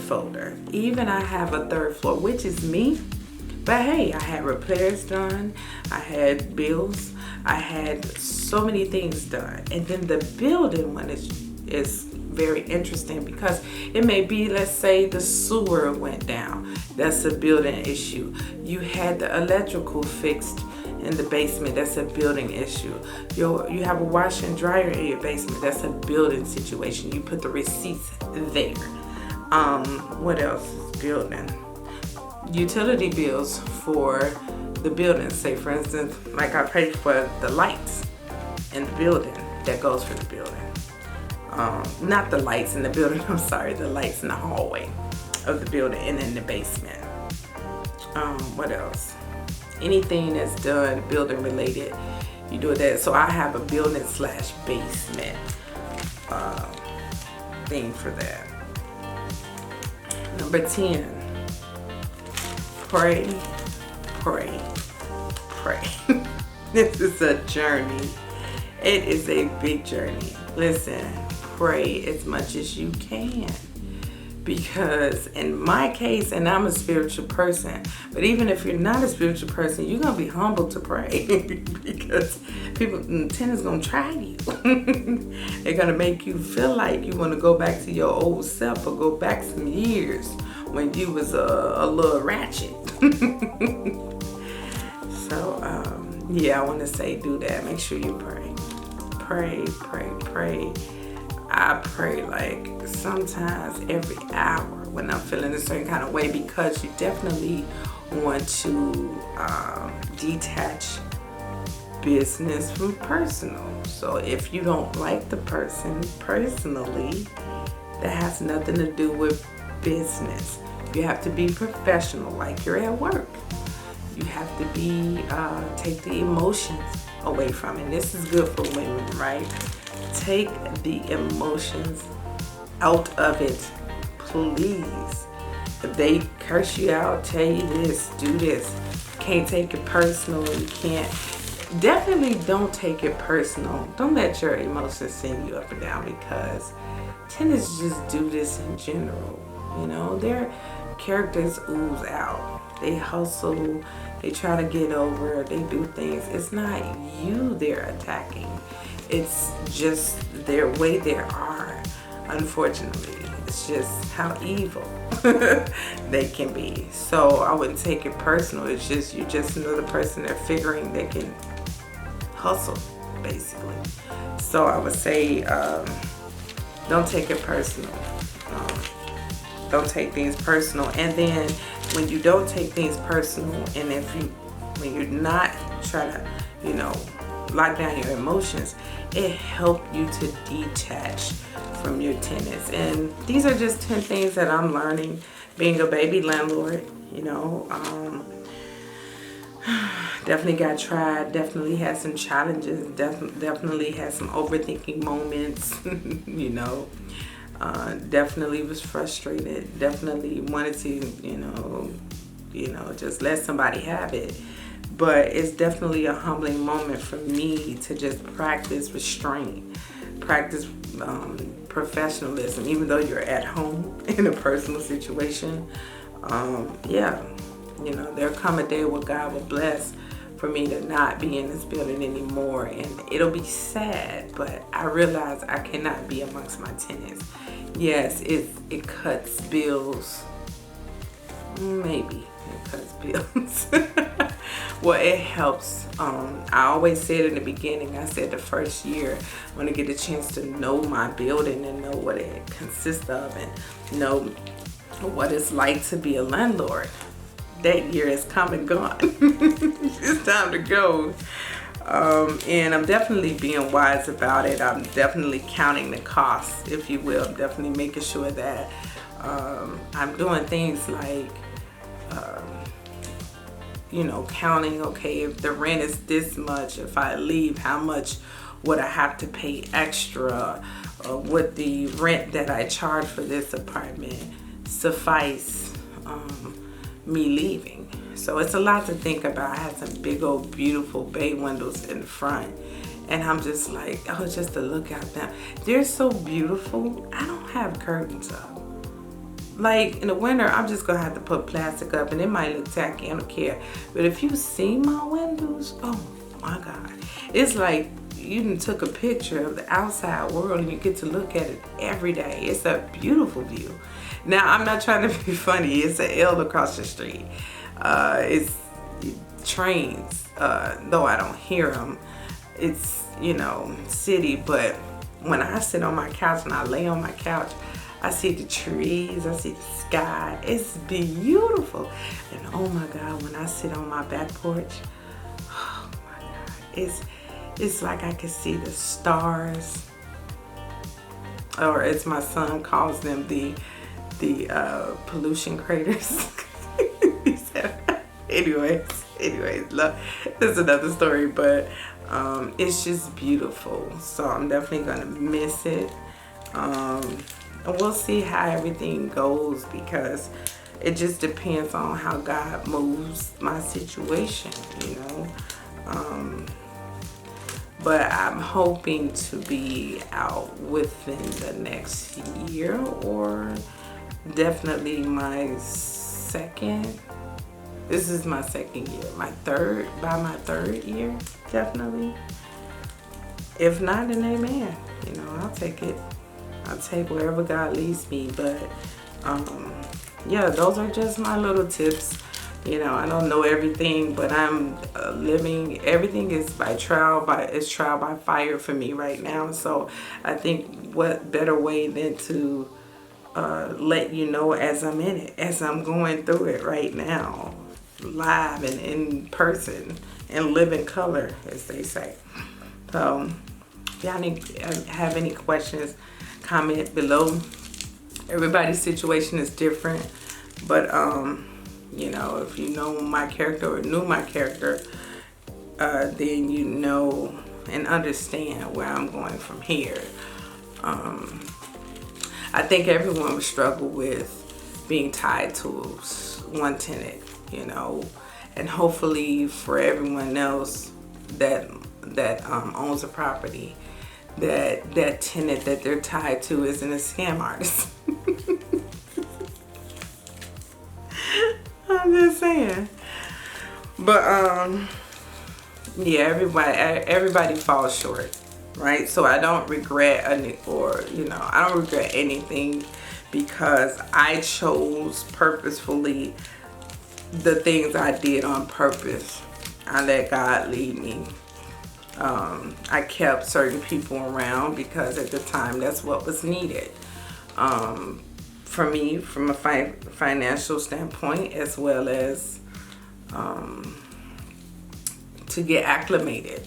folder. Even I have a third floor, which is me. But hey, I had repairs done, I had bills, I had so many things done. And then the building one is very interesting because it may be, let's say the sewer went down. That's a building issue. You had the electrical fixed in the basement. That's a building issue. You have a washer and dryer in your basement. That's a building situation. You put the receipts there. What else is building? Utility bills for the building. Say for instance, like I paid for the lights in the building, that goes for the building. Not the lights in the building, I'm sorry, the lights in the hallway of the building and in the basement. What else? Anything that's done building related, you do that. So I have a building / basement thing for that. Number 10. Pray, pray, pray. This is a journey. It is a big journey. Listen, pray as much as you can. Because in my case, and I'm a spiritual person, but even if you're not a spiritual person, you're going to be humble to pray. Because people, tenants going to try you. They're going to make you feel like you want to go back to your old self or go back some years when you was a little ratchet. So, yeah, I want to say do that. Make sure you pray. Pray, pray, pray. I pray like sometimes every hour when I'm feeling a certain kind of way, because you definitely want to detach business from personal. So if you don't like the person personally, that has nothing to do with business. You have to be professional like you're at work. You have to be take the emotions away from it. This is good for women, right? Take the emotions out of it, please. If they curse you out, tell you this, do this, can't take it personal. You can't. Definitely don't take it personal. Don't let your emotions send you up and down, because tenants just do this in general. You know, their characters ooze out. They hustle, they try to get over, they do things. It's not you they're attacking. It's just their way they are, unfortunately. It's just how evil they can be. So I wouldn't take it personal. It's just, you're just another person they're figuring they can hustle, basically. So I would say, don't take it personal. Don't take things personal. And then when you don't take things personal, and when you're not trying to, lock down your emotions, it helps you to detach from your tenants. And these are just 10 things that I'm learning being a baby landlord. Definitely got tried, definitely had some challenges, definitely had some overthinking moments, definitely was frustrated, definitely wanted to, just let somebody have it. But it's definitely a humbling moment for me to just practice restraint, practice professionalism, even though you're at home in a personal situation. There'll come a day where God will bless for me to not be in this building anymore, and it'll be sad, but I realize I cannot be amongst my tenants. Yes, it cuts bills. Maybe it cuts bills. Well, it helps. I always said in the beginning, I said the first year, I want to get a chance to know my building and know what it consists of and know what it's like to be a landlord. That year is come and gone. It's time to go. And I'm definitely being wise about it. I'm definitely counting the costs, if you will. I'm definitely making sure that I'm doing things like, counting, okay, if the rent is this much, if I leave, how much would I have to pay extra? Would the rent that I charge for this apartment suffice me leaving? So it's a lot to think about. I had some big old beautiful bay windows in the front, and I'm just like, oh, just to look at them. They're so beautiful. I don't have curtains up. like in the winter, I'm just gonna have to put plastic up, and it might look tacky. I don't care. But if you see my windows, oh my God, it's like you done took a picture of the outside world, and you get to look at it every day. It's a beautiful view. Now, I'm not trying to be funny. It's an L across the street. It's trains, though I don't hear them. It's, you know, city, but when I sit on my couch and I lay on my couch, I see the trees, I see the sky. It's beautiful. And oh my God, when I sit on my back porch, oh my God, it's like I can see the stars, or as my son calls them, the pollution craters. He said, anyways, love, that's another story, but it's just beautiful. So I'm definitely gonna miss it. And we'll see how everything goes, because it just depends on how God moves my situation, you know. But I'm hoping to be out within the next year, or definitely my second. This is my second year. By my third year, definitely. If not, then amen. You know, I'll take it. I'll take wherever God leads me. But yeah, those are just my little tips. You know, I don't know everything, but I'm living. Everything is trial by fire for me right now. So I think what better way than to let you know as I'm in it, as I'm going through it right now, live and in person and live in color, as they say. So if y'all have any questions, comment below. Everybody's situation is different, but you know, if you know my character or knew my character, then you know and understand where I'm going from here. I think everyone would struggle with being tied to one tenant, you know, and hopefully for everyone else that owns a property, that tenant that they're tied to isn't a scam artist. I'm just saying. But yeah, everybody falls short, right? So I don't regret I don't regret anything, because I chose purposefully the things I did on purpose. I let God lead me. I kept certain people around because at the time that's what was needed. For me, from a financial standpoint, as well as to get acclimated.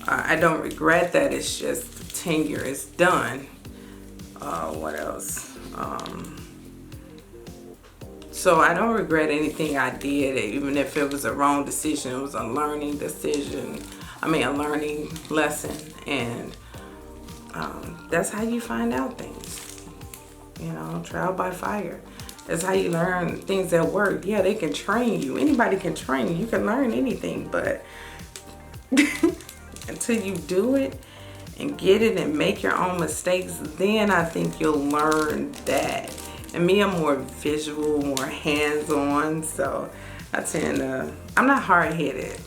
I don't regret that. It's just tenure is done. What else? So I don't regret anything I did, even if it was a wrong decision. It was a learning decision. A learning lesson, and that's how you find out things. You know, trial by fire. That's how you learn things that work. Yeah, they can train you. Anybody can train you. You can learn anything, but until you do it and get it and make your own mistakes, then I think you'll learn that. And me, I'm more visual, more hands-on, so I'm not hard-headed.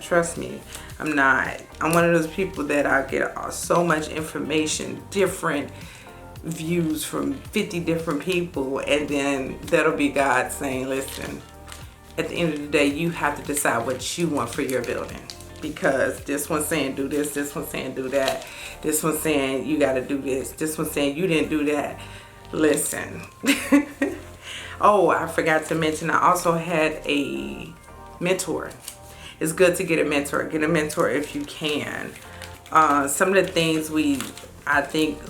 Trust me, I'm not. I'm one of those people that I get so much information, different views from 50 different people, and then that'll be God saying, listen, at the end of the day, you have to decide what you want for your building, because this one's saying do this one's saying do that, this one's saying you got to do this one's saying you didn't do that. Listen. Oh, I forgot to mention, I also had a mentor. It's good to get a mentor. Get a mentor if you can. Some of the things I think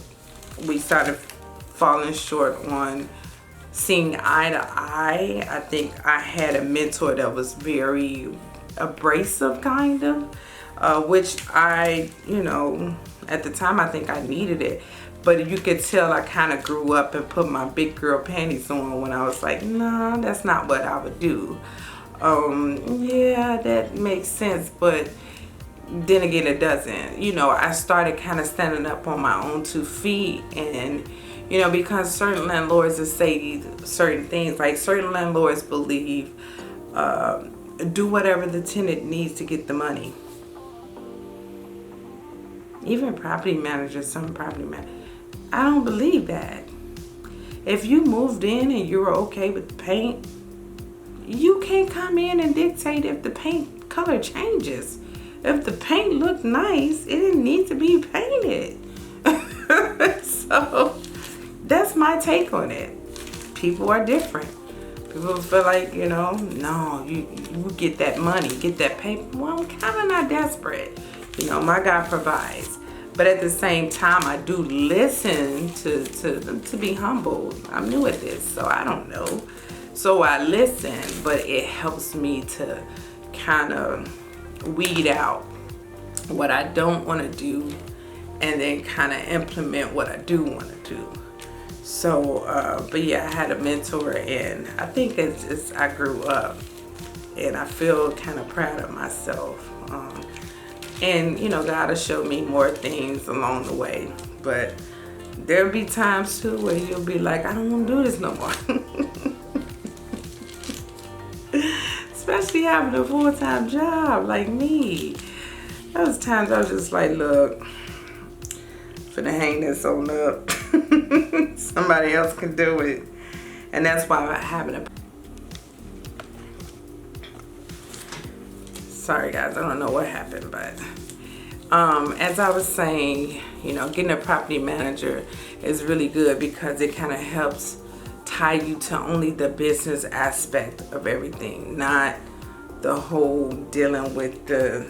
we started falling short on seeing eye to eye. I think I had a mentor that was very abrasive, kind of, which at the time I think I needed it. But you could tell I kind of grew up and put my big girl panties on when I was like, no, that's not what I would do. Yeah, that makes sense, but then again, it doesn't. You know, I started kind of standing up on my own 2 feet, and You know, because certain landlords will say certain things. Like certain landlords believe, do whatever the tenant needs to get the money. Even property managers, some property managers, I don't believe that. If you moved in and you were okay with the paint, you can't come in and dictate if the paint color changes. If the paint looked nice, it didn't need to be painted. So that's my take on it. People are different. People feel like, you know, no, you get that money, get that paper. Well, I'm kind of not desperate. You know, my God provides. But at the same time, I do listen to be humble. I'm new at this, so I don't know. So I listen, but it helps me to kind of weed out what I don't want to do and then kind of implement what I do want to do. So, but yeah, I had a mentor, and I think it's I grew up, and I feel kind of proud of myself. And you know, God has showed me more things along the way, but there'll be times too where you'll be like, I don't want to do this no more. Especially having a full-time job like me. Those times I was just like, look, finna hang this on up. Somebody else can do it. And that's why I'm having a... Sorry guys, I don't know what happened, but as I was saying, you know, getting a property manager is really good because it kind of helps tie you to only the business aspect of everything, not the whole dealing with the,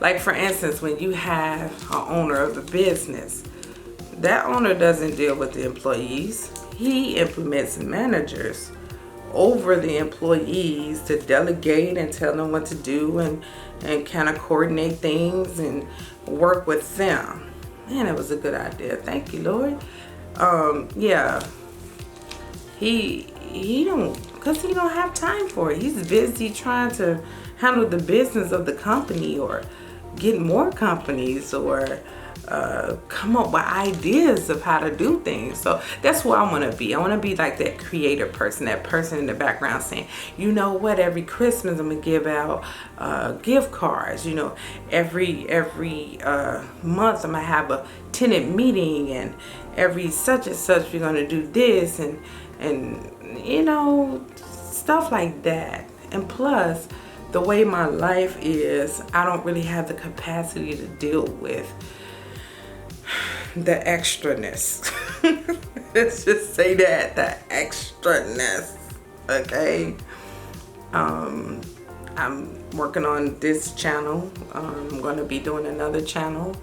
like for instance, when you have an owner of a business, that owner doesn't deal with the employees. He implements managers over the employees to delegate and tell them what to do and kind of coordinate things and work with them. Man, it was a good idea. Thank you, Lord. Yeah. He don't, because he don't have time for it. He's busy trying to handle the business of the company or get more companies or come up with ideas of how to do things. So that's what I want to be. I want to be like that creative person, that person in the background saying, you know what, every Christmas I'm gonna give out gift cards. You know, every month I'm gonna have a tenant meeting, and every such and such we're gonna do this and you know, stuff like that. And plus, the way my life is, I don't really have the capacity to deal with the extraness. Let's just say that, the extraness. Okay. I'm working on this channel. I'm going to be doing another channel,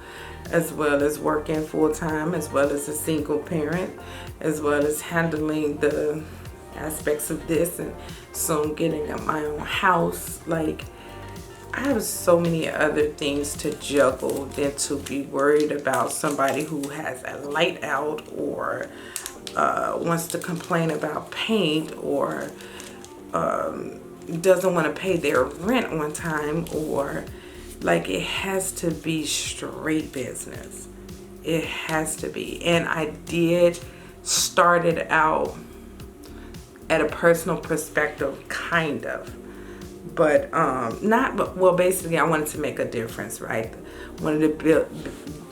as well as working full-time, as well as a single parent, as well as handling the aspects of this, and soon getting my own house. Like, I have so many other things to juggle than to be worried about somebody who has a light out or wants to complain about paint or doesn't want to pay their rent on time, or like, it has to be straight business. It has to be. And I did start it out at a personal perspective, kind of. But well, basically I wanted to make a difference, right? One of the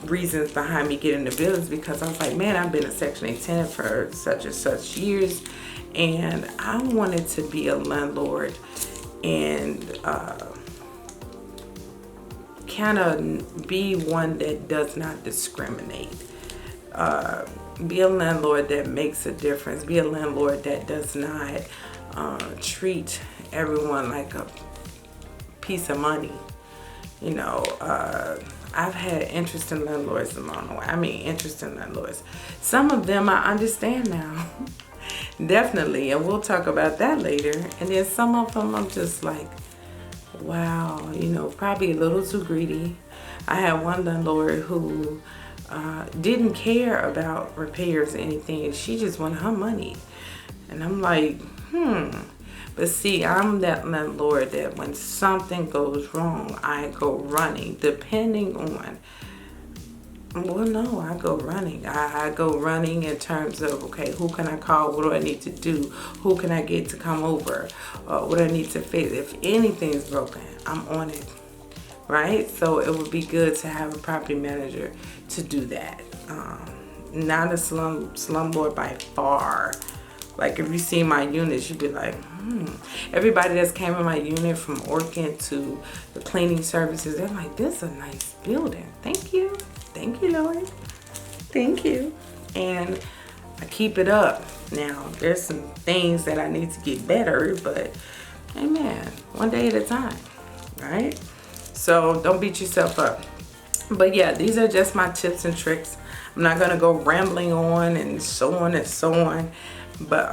reasons behind me getting the bill is because I was like, man, I've been a Section 8 tenant for such and such years, and I wanted to be a landlord and kind of be one that does not discriminate. Be a landlord that makes a difference. Be a landlord that does not treat everyone like a piece of money. You know, I've had interesting landlords along the way. I mean, interesting landlords. Some of them I understand now. Definitely. And we'll talk about that later. And then some of them I'm just like, wow, you know, probably a little too greedy. I had one landlord who didn't care about repairs or anything. She just wanted her money. And I'm like, But see, I'm that landlord that when something goes wrong, I go running, depending on Well, no, I go running. I go running in terms of, okay, who can I call? What do I need to do? Who can I get to come over? What do I need to fix? If anything's broken, I'm on it, right? So it would be good to have a property manager to do that. Not a slumlord by far. Like if you see my units, you'd be like, Everybody that's came in my unit from Orkin to the cleaning services, they're like, this is a nice building. Thank you. Thank you, Lord. Thank you. And I keep it up. Now, there's some things that I need to get better, but amen, one day at a time, right? So don't beat yourself up. But yeah, these are just my tips and tricks. I'm not gonna go rambling on and so on and so on. But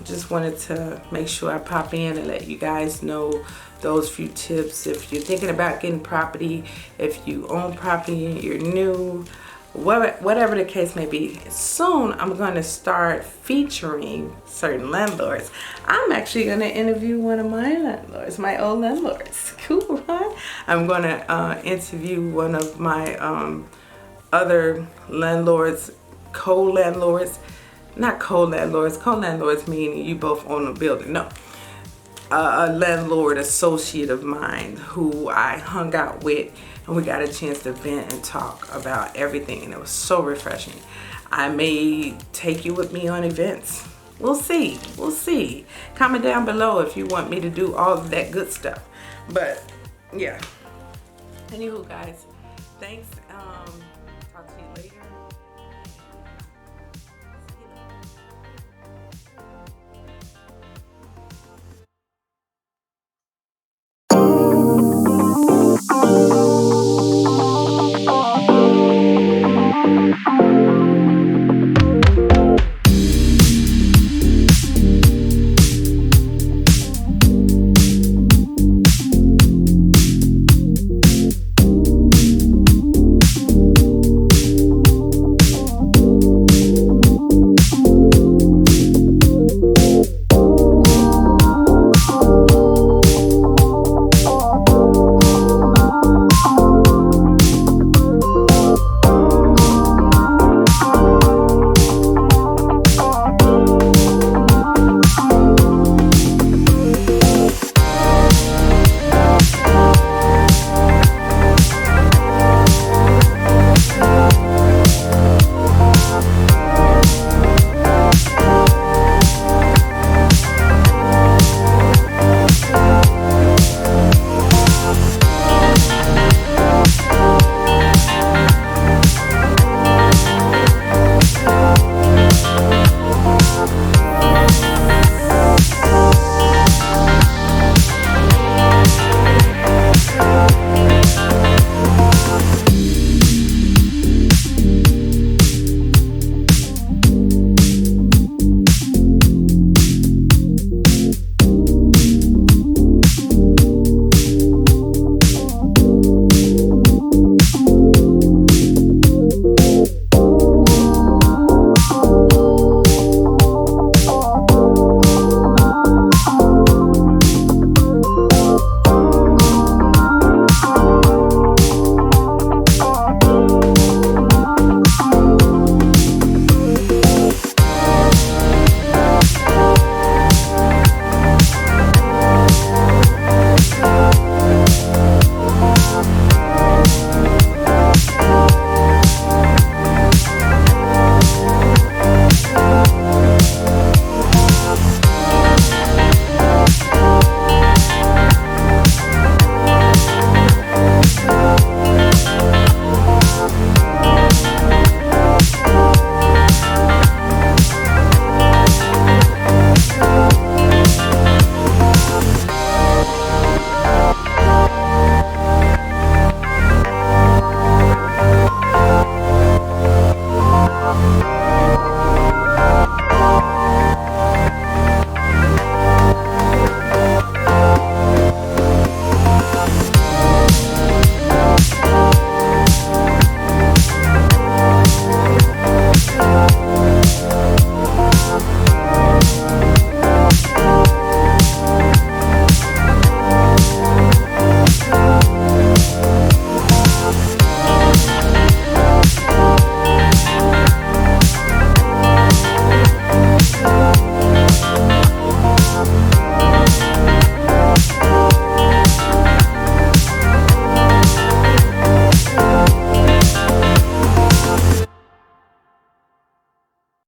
just wanted to make sure I pop in and let you guys know those few tips. If you're thinking about getting property, if you own property, you're new, whatever the case may be, soon I'm going to start featuring certain landlords. I'm actually going to interview one of my landlords, my old landlords. Cool, right? I'm going to interview one of my other landlords, co-landlords. Not co-landlords. Co-landlords mean you both own a building. No. A landlord associate of mine who I hung out with, and we got a chance to vent and talk about everything, and it was so refreshing. I may take you with me on events. We'll see. We'll see. Comment down below if you want me to do all of that good stuff. But yeah. Anywho, guys, thanks.